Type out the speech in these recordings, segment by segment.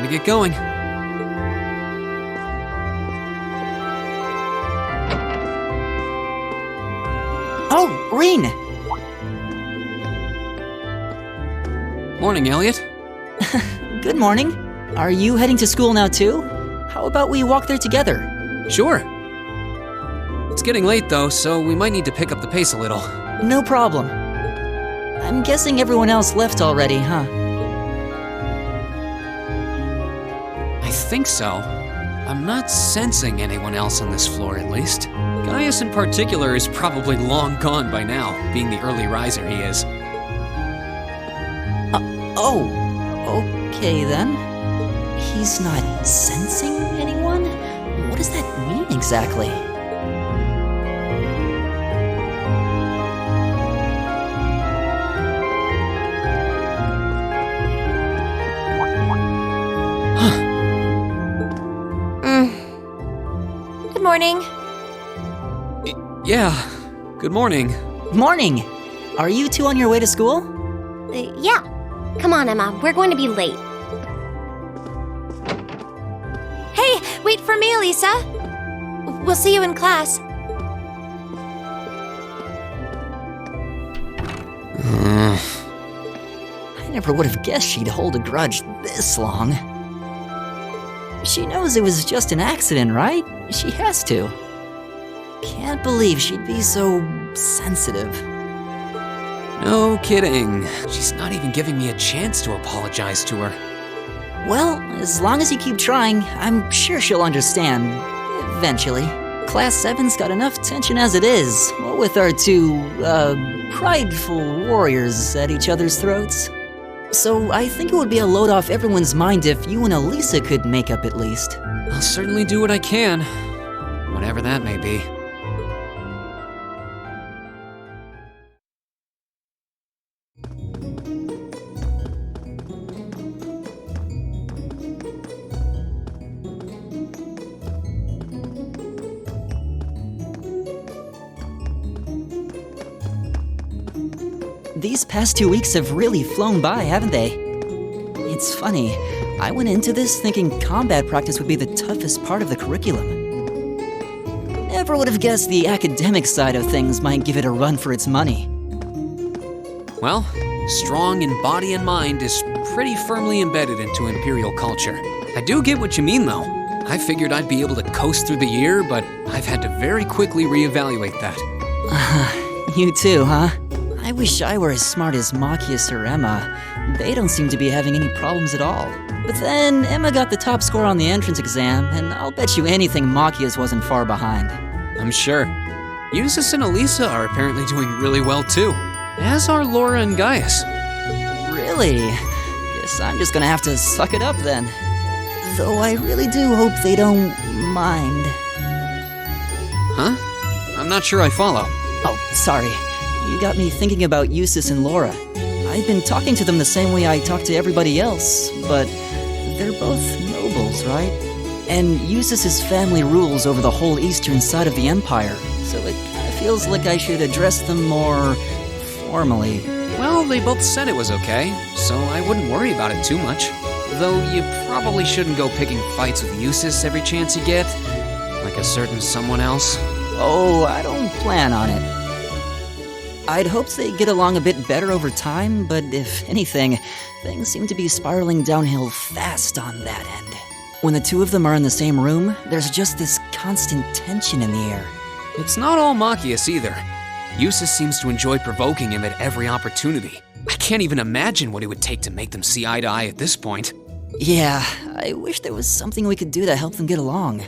to get going. Oh, Reen! Morning, Elliot. Good morning. Are you heading to school now too? How about we walk there together? Sure. It's getting late though, so we might need to pick up the pace a little. No problem. I'm guessing everyone else left already, huh? I think so. I'm not sensing anyone else on this floor, at least. Gaius in particular is probably long gone by now, being the early riser he is. Oh, okay then. He's not sensing anyone? What does that mean exactly? Good morning. Yeah, good morning. Morning! Are you two on your way to school? Yeah. Come on, Emma. We're going to be late. Hey, wait for me, Lisa. We'll see you in class. I never would have guessed she'd hold a grudge this long. She knows it was just an accident, right? She has to. Can't believe she'd be so sensitive. No kidding. She's not even giving me a chance to apologize to her. Well, as long as you keep trying, I'm sure she'll understand. Eventually. Class 7's got enough tension as it is, what with our two, prideful warriors at each other's throats. So I think it would be a load off everyone's mind if you and Elisa could make up at least. I'll certainly do what I can, whatever that may be. These past 2 weeks have really flown by, haven't they? It's funny, I went into this thinking combat practice would be the toughest part of the curriculum. Never would have guessed the academic side of things might give it a run for its money. Well, strong in body and mind is pretty firmly embedded into Imperial culture. I do get what you mean, though. I figured I'd be able to coast through the year, but I've had to very quickly reevaluate that. You too, huh? I wish I were as smart as Machias or Emma. They don't seem to be having any problems at all. But then Emma got the top score on the entrance exam, and I'll bet you anything Machias wasn't far behind. I'm sure. Eustace and Elisa are apparently doing really well too, as are Laura and Gaius. Really? Guess I'm just gonna have to suck it up then. Though I really do hope they don't mind. Huh? I'm not sure I follow. Oh, sorry. You got me thinking about Eustace and Laura. I've been talking to them the same way I talk to everybody else, but they're both nobles, right? And Eustace's family rules over the whole eastern side of the empire, so it kind of feels like I should address them more formally. Well, they both said it was okay, so I wouldn't worry about it too much. Though you probably shouldn't go picking fights with Eustace every chance you get, like a certain someone else. Oh, I don't plan on it. I'd hoped they'd get along a bit better over time, but if anything, things seem to be spiraling downhill fast on that end. When the two of them are in the same room, there's just this constant tension in the air. It's not all Machias either. Eustace seems to enjoy provoking him at every opportunity. I can't even imagine what it would take to make them see eye to eye at this point. Yeah, I wish there was something we could do to help them get along.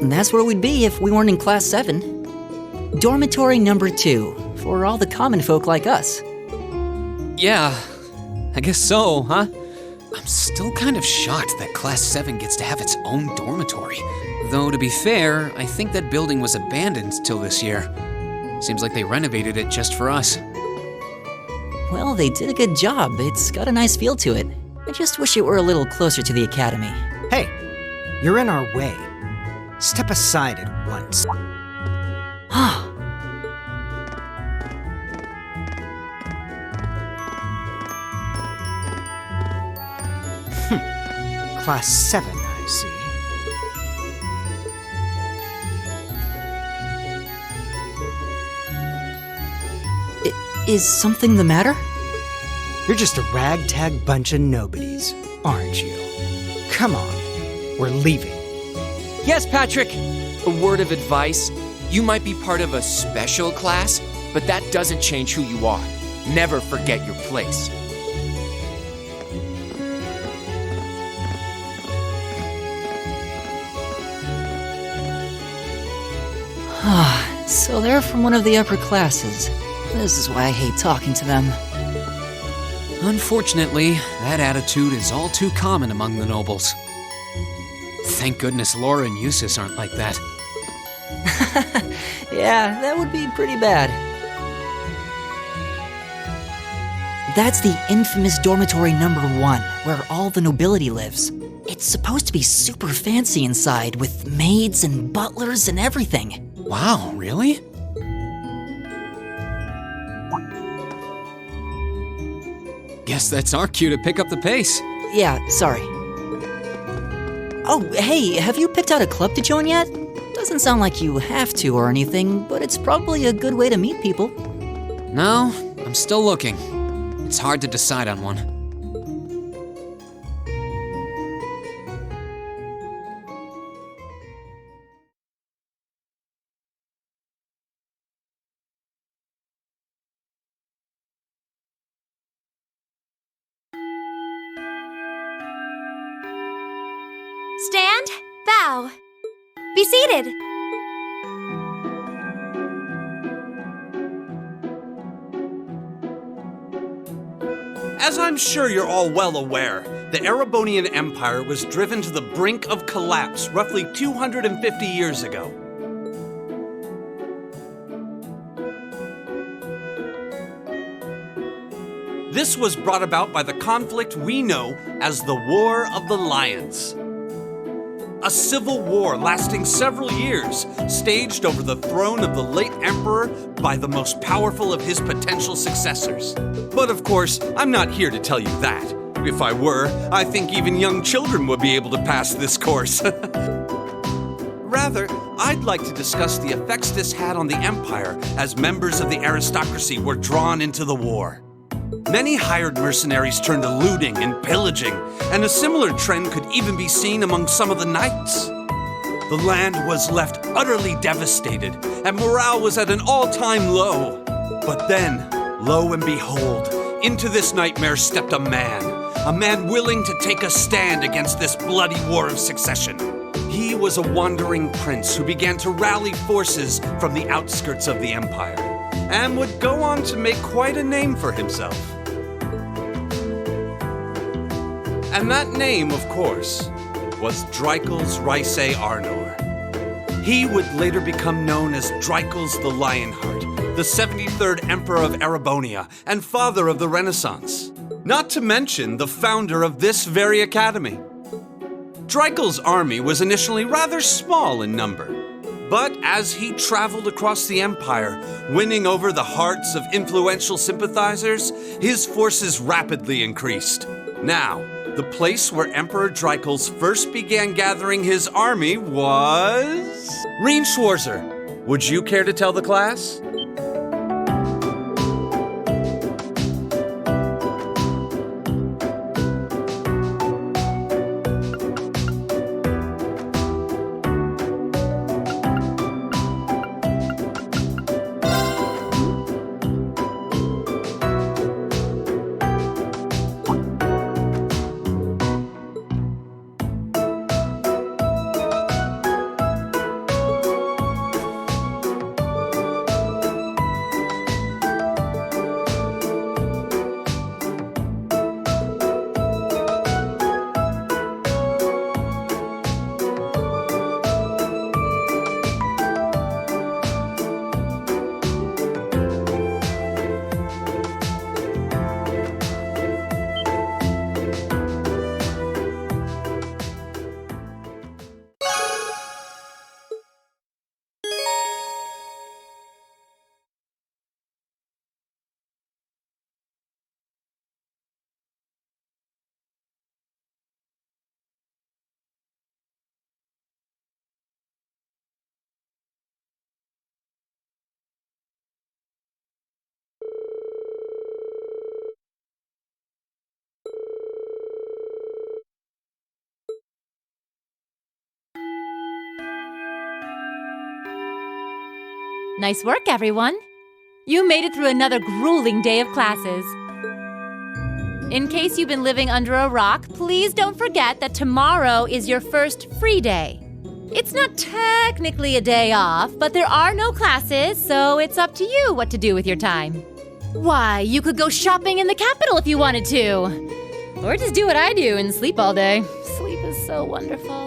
And that's where we'd be if we weren't in Class 7. Dormitory number 2, for all the common folk like us. Yeah, I guess so, huh? I'm still kind of shocked that Class 7 gets to have its own dormitory. Though, to be fair, I think that building was abandoned till this year. Seems like they renovated it just for us. Well, they did a good job. It's got a nice feel to it. I just wish it were a little closer to the academy. Hey, you're in our way. Step aside at once. Class 7, I see. Is something the matter? You're just a ragtag bunch of nobodies, aren't you? Come on, we're leaving. Yes, Patrick! A word of advice. You might be part of a special class, but that doesn't change who you are. Never forget your place. So they're from one of the upper classes. This is why I hate talking to them. Unfortunately, that attitude is all too common among the nobles. Thank goodness Laura and Eustace aren't like that. Yeah, that would be pretty bad. That's the infamous dormitory number 1, where all the nobility lives. It's supposed to be super fancy inside, with maids and butlers and everything. Wow, really? Guess that's our cue to pick up the pace. Yeah, sorry. Oh, hey, have you picked out a club to join yet? Doesn't sound like you have to or anything, but it's probably a good way to meet people. No, I'm still looking. It's hard to decide on one. Stand, bow. Be seated. As I'm sure you're all well aware, the Erebonian Empire was driven to the brink of collapse roughly 250 years ago. This was brought about by the conflict we know as the War of the Lions. A civil war lasting several years, staged over the throne of the late emperor by the most powerful of his potential successors. But of course, I'm not here to tell you that. If I were, I think even young children would be able to pass this course. Rather, I'd like to discuss the effects this had on the empire as members of the aristocracy were drawn into the war. Many hired mercenaries turned to looting and pillaging, and a similar trend could even be seen among some of the knights. The land was left utterly devastated, and morale was at an all-time low. But then, lo and behold, into this nightmare stepped a man willing to take a stand against this bloody war of succession. He was a wandering prince who began to rally forces from the outskirts of the empire, and would go on to make quite a name for himself. And that name, of course, was Dreicels Rhysei Arnor. He would later become known as Dreicels the Lionheart, the 73rd Emperor of Erebonia and father of the Renaissance, not to mention the founder of this very academy. Dreicels' army was initially rather small in number, but as he traveled across the empire, winning over the hearts of influential sympathizers, his forces rapidly increased. Now, the place where Emperor Dreicels first began gathering his army was... Rheinschwarzer. Would you care to tell the class? Nice work, everyone. You made it through another grueling day of classes. In case you've been living under a rock, please don't forget that tomorrow is your first free day. It's not technically a day off, but there are no classes, so it's up to you what to do with your time. Why, you could go shopping in the capital if you wanted to. Or just do what I do and sleep all day. Sleep is so wonderful.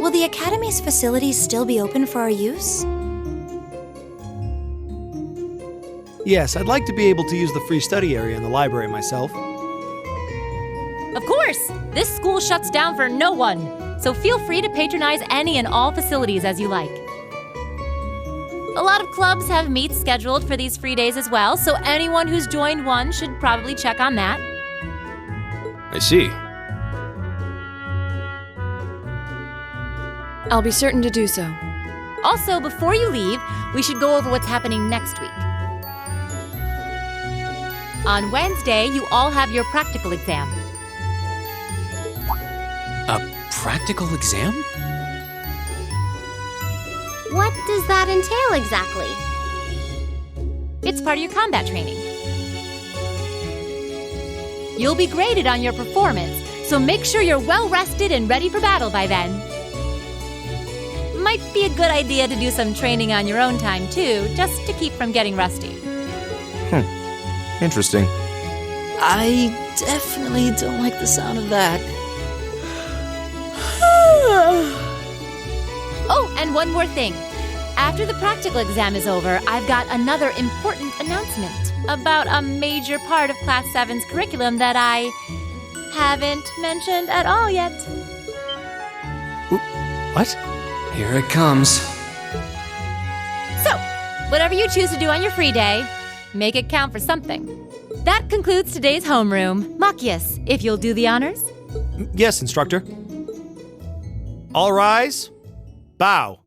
Will the Academy's facilities still be open for our use? Yes, I'd like to be able to use the free study area in the library myself. Of course! This school shuts down for no one, so feel free to patronize any and all facilities as you like. A lot of clubs have meets scheduled for these free days as well, so anyone who's joined one should probably check on that. I see. I'll be certain to do so. Also, before you leave, we should go over what's happening next week. On Wednesday, you all have your practical exam. A practical exam? What does that entail exactly? It's part of your combat training. You'll be graded on your performance, so make sure you're well rested and ready for battle by then. Might be a good idea to do some training on your own time too, just to keep from getting rusty. Interesting. I definitely don't like the sound of that. Oh, and one more thing. After the practical exam is over, I've got another important announcement about a major part of Class 7's curriculum that I haven't mentioned at all yet. What? Here it comes. So, whatever you choose to do on your free day, make it count for something. That concludes today's homeroom. Machias, if you'll do the honors. Yes, instructor. All rise. Bow.